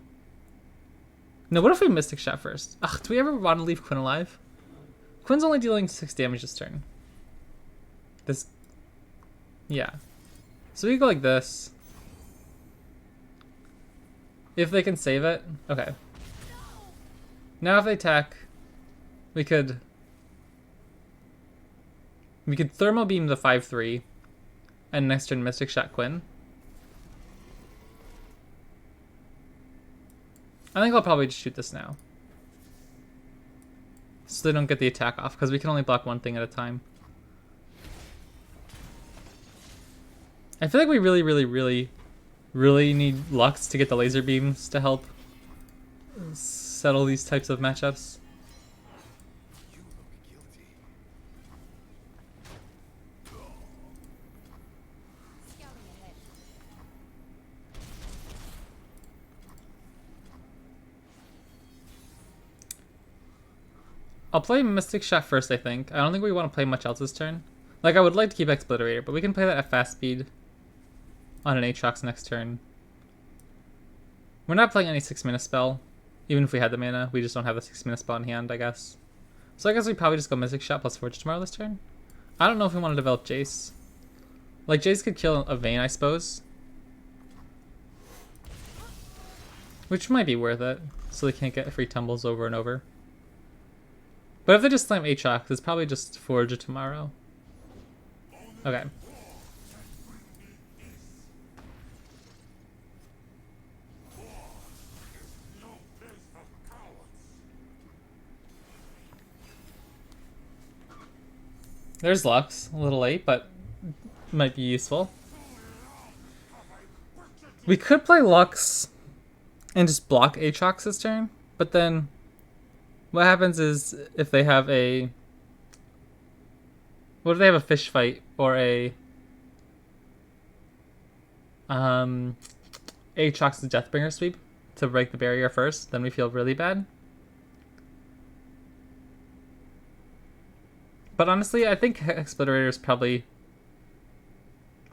No, what if we Mystic Shot first? Ugh, do we ever want to leave Quinn alive? Quinn's only dealing 6 damage this turn. Yeah. So we go like this. If they can save it. Okay. Now if they attack, we could Thermal Beam the 5/3 and next turn Mystic Shot Quinn. I think I'll probably just shoot this now. So they don't get the attack off, because we can only block one thing at a time. I feel like we really need Lux to get the laser beams to help settle these types of matchups. I'll play Mystic Shot first, I think. I don't think we want to play much else this turn. Like, I would like to keep Exploderator, but we can play that at fast speed on an Aatrox next turn. We're not playing any 6-mana spell. Even if we had the mana, we just don't have the 6-mana spell in hand, I guess. So I guess we probably just go Mystic Shot plus Forge tomorrow this turn. I don't know if we want to develop Jayce. Like, Jayce could kill a Vayne, I suppose. Which might be worth it, so they can't get free tumbles over and over. But if they just slam Aatrox, it's probably just Forge it tomorrow. Okay. There's Lux, a little late, but might be useful. We could play Lux and just block Aatrox this turn, but then what happens is if they have a... What if they have a fish fight or a... Aatrox's Deathbringer sweep to break the barrier first, then we feel really bad. But honestly, I think Exploderator is probably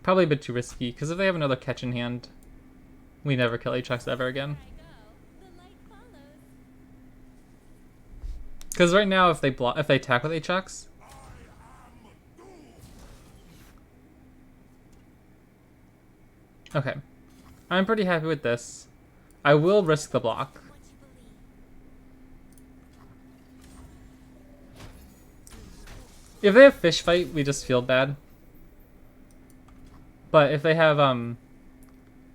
a bit too risky, because if they have another catch in hand, we never kill Aatrox ever again. Because right now, if they attack with Aatrox, okay, I'm pretty happy with this. I will risk the block. If they have fish fight, we just feel bad. But if they have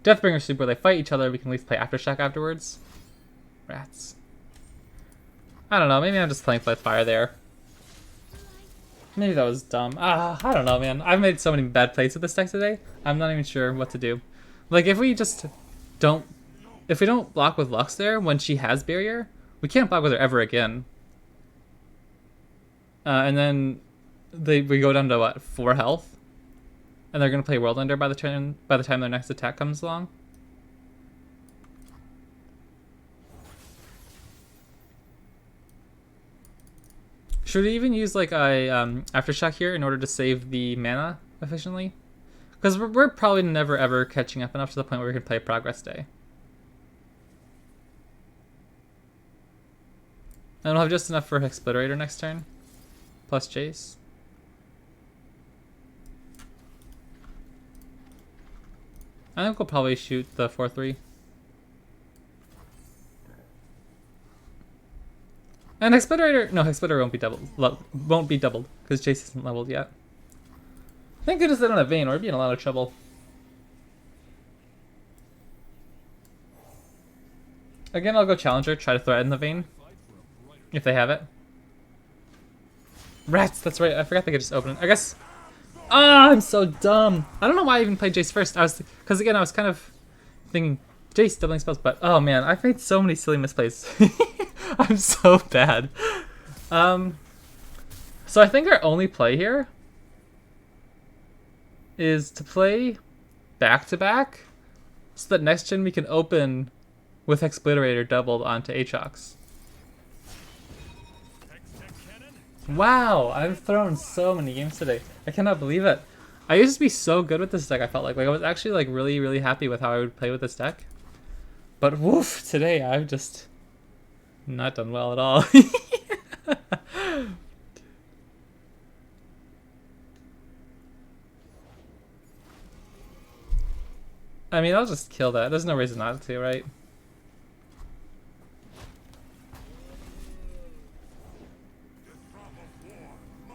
Deathbringer Sweep where they fight each other, we can at least play Aftershock afterwards. Rats. I don't know, maybe I'm just playing Flight Fire there. Maybe that was dumb. I don't know, man. I've made so many bad plays with this deck today, I'm not even sure what to do. Like, if we don't block with Lux there when she has Barrier, we can't block with her ever again. And then we go down to what, 4 health, and they're gonna play World Ender by the time their next attack comes along. Should we even use like a aftershock here in order to save the mana efficiently? Because we're probably never ever catching up enough to the point where we can play Progress Day. And we'll have just enough for Explorator next turn, plus Jayce. I think we'll probably shoot the 4/3. And Explorator, no, Explorator won't be doubled because Jayce isn't leveled yet. Thank goodness they don't have Vayne, or we'd be in a lot of trouble. Again, I'll go Challenger, try to threaten the Vayne if they have it. Rats, that's right. I forgot they could just open it. I guess. Ah, I'm so dumb. I don't know why I even played Jayce first. Because again, I was kind of thinking Jayce doubling spells, but oh man, I've made so many silly misplays. I'm so bad. So I think our only play here is to play back to back, so that next gen we can open with Explorator doubled onto Aatrox. Wow, I've thrown so many games today. I cannot believe it. I used to be so good with this deck. I felt like I was actually like really, really happy with how I would play with this deck. But woof, today I've just not done well at all. I mean, I'll just kill that. There's no reason not to, right?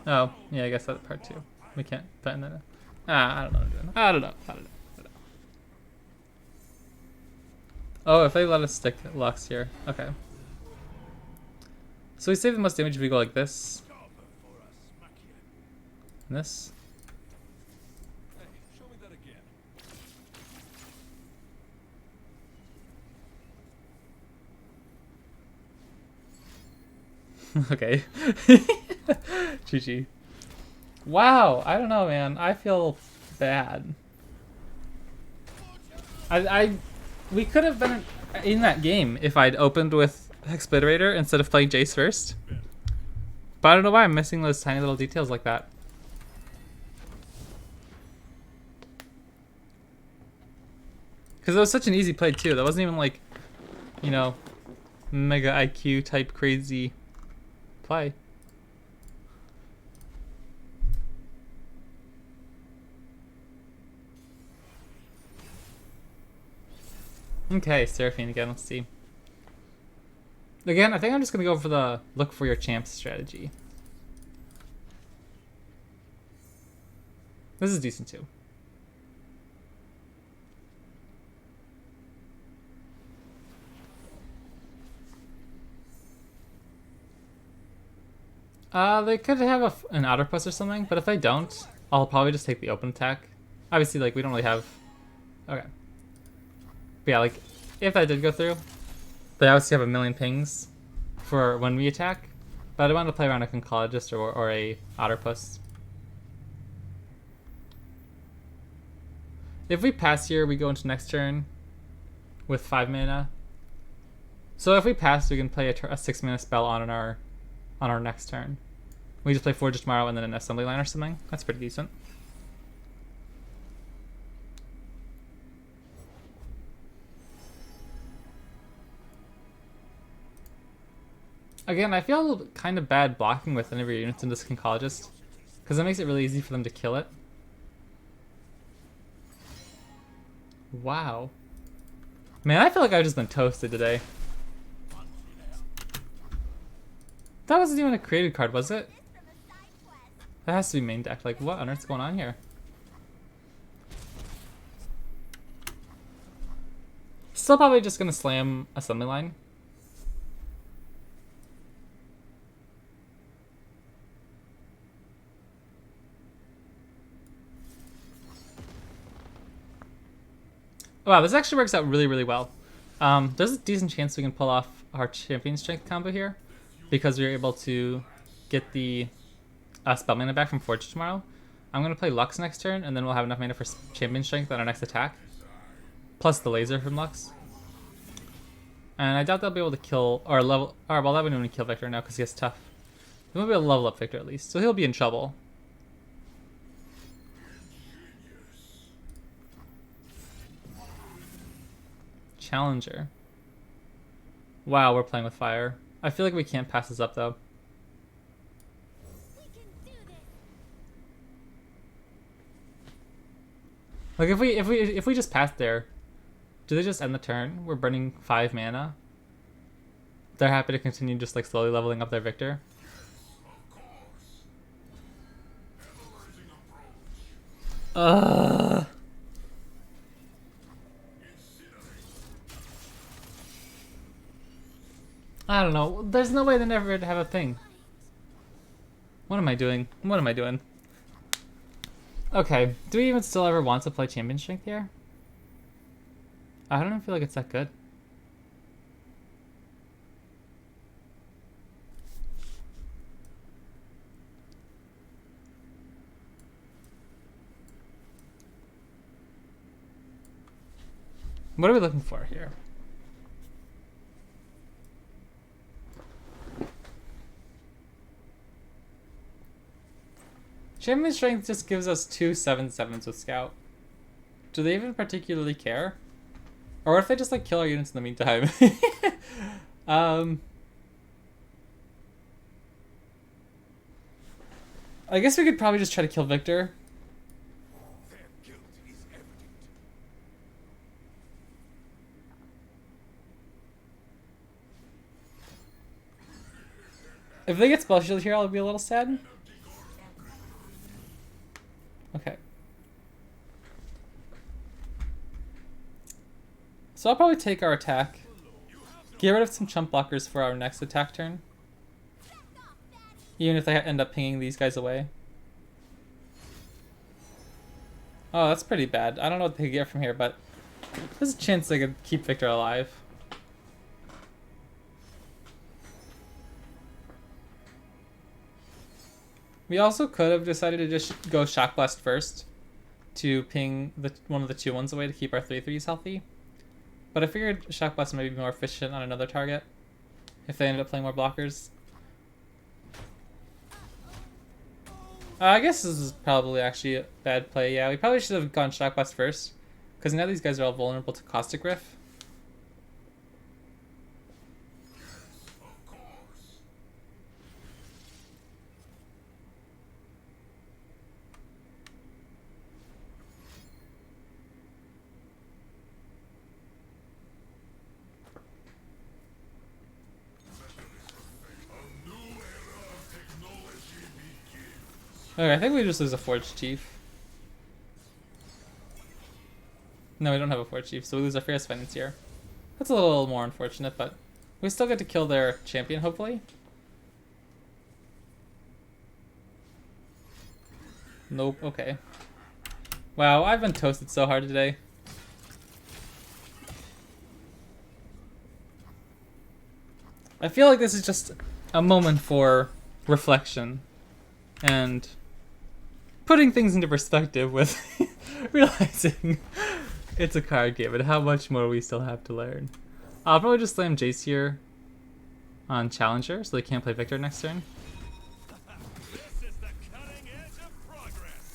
Oh, yeah, I guess that's part 2. We can't find that. I don't know what I'm doing. I don't know. Oh, if they let us stick locks here. Okay. So we save the most damage if we go like this. And this. Hey, show me that again. Okay. GG. Wow, I don't know, man. I feel bad. We could have been in that game if I'd opened with Explorator instead of playing Jayce first. But I don't know why I'm missing those tiny little details like that. Because it was such an easy play too. That wasn't even like, you know, mega IQ type crazy play. Okay, Seraphine again, let's see. Again, I think I'm just gonna go for the look for your champs strategy. This is decent too. They could have an outer plus or something, but if they don't, I'll probably just take the open attack. Obviously, like, we don't really have... Okay. But yeah, like, if that did go through, they obviously have a million pings for when we attack, but I want to play around a Conchologist or a outer plus. If we pass here, we go into next turn with 5 mana. So if we pass, we can play a 6 mana spell on our next turn. We just play Forge tomorrow and then an assembly line or something. That's pretty decent. Again, I feel kind of bad blocking with any of your units in this Conchologist, because it makes it really easy for them to kill it. Wow. Man, I feel like I've just been toasted today. That wasn't even a created card, was it? That has to be main deck. Like, what on earth's going on here? Still probably just gonna slam assembly line. Wow, this actually works out really, really well. There's a decent chance we can pull off our champion strength combo here, because we are able to get the spell mana back from Forge tomorrow. I'm gonna play Lux next turn, and then we'll have enough mana for Champion Strength on our next attack. Plus the laser from Lux. And I doubt they'll be able to kill, or level, or well, that wouldn't even kill Victor now because he has tough. They won't be able to level up Victor at least, so he'll be in trouble. Challenger. Wow, we're playing with fire. I feel like we can't pass this up though. Like if we just pass there, do they just end the turn? We're burning 5 mana. They're happy to continue just like slowly leveling up their Victor. I don't know. There's no way they never have a thing. What am I doing? What am I doing? Okay, do we even still ever want to play Champion Strength here? I don't even feel like it's that good. What are we looking for here? Champion Strength just gives us 2 7/7s with Scout. Do they even particularly care? Or what if they just like kill our units in the meantime? I guess we could probably just try to kill Victor. Their guilt is evident. If they get Spell Shield here, I'll be a little sad. Okay. So I'll probably take our attack. Get rid of some chump blockers for our next attack turn. Even if they end up pinging these guys away. Oh, that's pretty bad. I don't know what they get from here, but there's a chance they could keep Victor alive. We also could have decided to just go Shock Blast first to ping one of the 2/1s away to keep our 3/3s healthy. But I figured Shock Blast might be more efficient on another target if they ended up playing more blockers. I guess this is probably actually a bad play. Yeah, we probably should have gone Shock Blast first because now these guys are all vulnerable to Caustic Rift. Okay, I think we just lose a Forge Chief. No, we don't have a Forge Chief, so we lose our Fierce Financier. That's a little more unfortunate, but we still get to kill their champion, hopefully. Nope, okay. Wow, I've been toasted so hard today. I feel like this is just a moment for reflection and putting things into perspective with realizing it's a card game and how much more we still have to learn. I'll probably just slam Jayce here on Challenger so they can't play Victor next turn. This is the cutting edge of progress.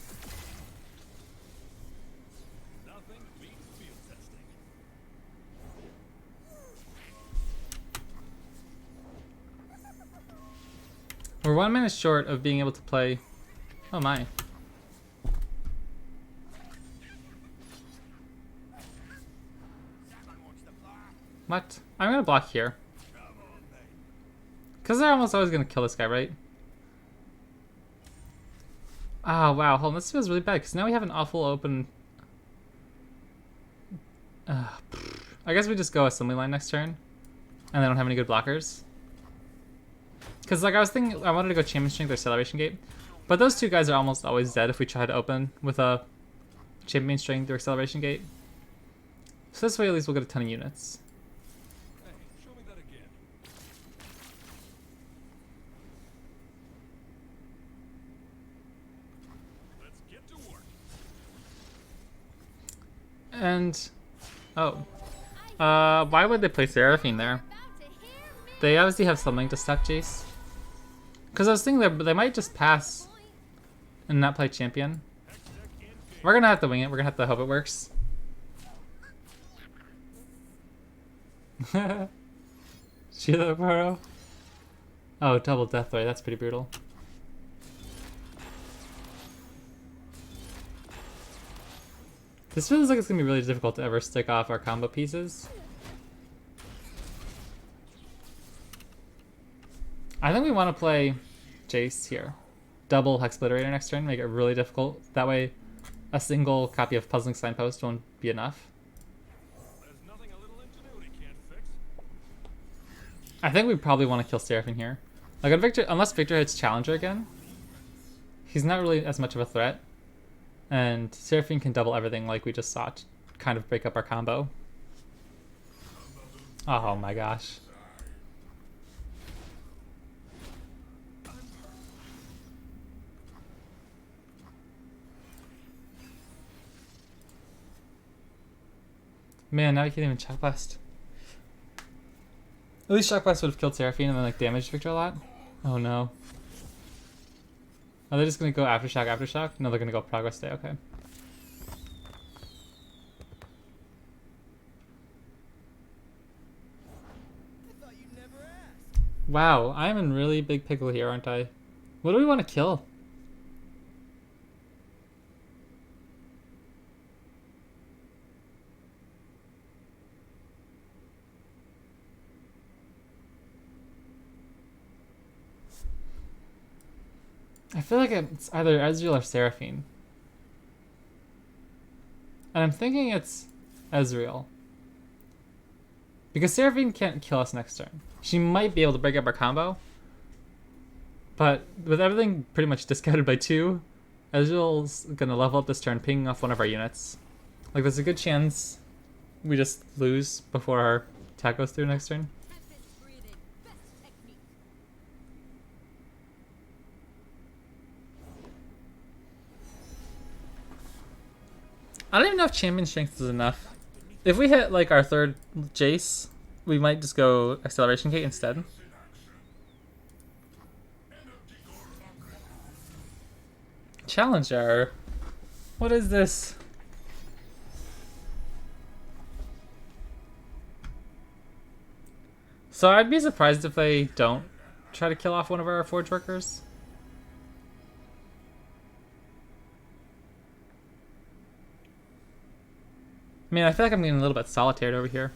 Nothing beats field testing. We're 1 minute short of being able to play. Oh my. What? I'm gonna block here. Because they're almost always gonna kill this guy, right? Oh wow, hold on, this feels really bad because now we have an awful open. I guess we just go assembly line next turn and they don't have any good blockers. Because like I was thinking, I wanted to go Champion Strength or Acceleration Gate, but those two guys are almost always dead if we try to open with a Champion Strength or Acceleration Gate. So this way at least we'll get a ton of units. Hey, show me that again. And oh, why would they play Seraphine there? They obviously have something to stop Jayce. Because I was thinking they might just pass and not play champion. We're gonna have to wing it. We're gonna have to hope it works. Sheila Baro. Oh, double death ray. That's pretty brutal. This feels like it's gonna be really difficult to ever stick off our combo pieces. I think we want to play Jayce here. Double Hex Obliterator next turn, make it really difficult. That way, a single copy of Puzzling Signpost won't be enough. There's nothing a little ingenuity can't fix. I think we probably want to kill Seraphine here. Like, unless Victor hits Challenger again, he's not really as much of a threat. And Seraphine can double everything like we just saw to kind of break up our combo. Oh my gosh. Man, now you can't even Shock Blast. At least Shock Blast would have killed Seraphine and then like damaged Victor a lot. Oh no. Are they just gonna go Aftershock, Aftershock? No, they're gonna go Progress Day, okay. Wow, I'm in really big pickle here, aren't I? What do we want to kill? I feel like it's either Ezreal or Seraphine. And I'm thinking it's Ezreal. Because Seraphine can't kill us next turn. She might be able to break up our combo. But with everything pretty much discounted by 2, Ezreal's gonna level up this turn, pinging off one of our units. Like, there's a good chance we just lose before our attack goes through next turn. I don't even know if champion strength is enough. If we hit like our third Jayce, we might just go acceleration gate instead. Challenger. What is this? So I'd be surprised if they don't try to kill off one of our forge workers. I mean, I feel like I'm getting a little bit solitary over here.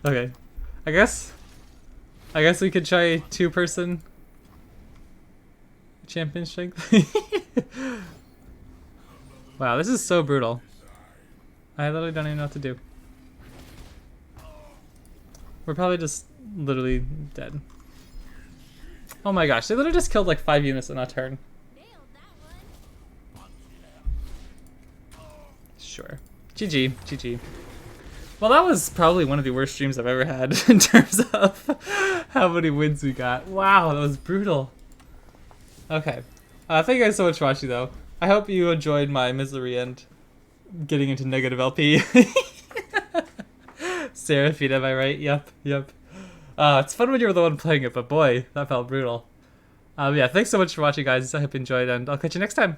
Okay. I guess we could try 2-person champion strength. Wow, this is so brutal. I literally don't even know what to do. We're probably just literally dead. Oh my gosh, they literally just killed like 5 units in a turn. Sure. GG. GG. Well, that was probably one of the worst streams I've ever had in terms of how many wins we got. Wow, that was brutal. Okay. Thank you guys so much for watching, though. I hope you enjoyed my misery and getting into negative LP. Seraphine, am I right? Yep. It's fun when you're the one playing it, but boy, that felt brutal. Yeah, thanks so much for watching, guys. I hope you enjoyed, and I'll catch you next time.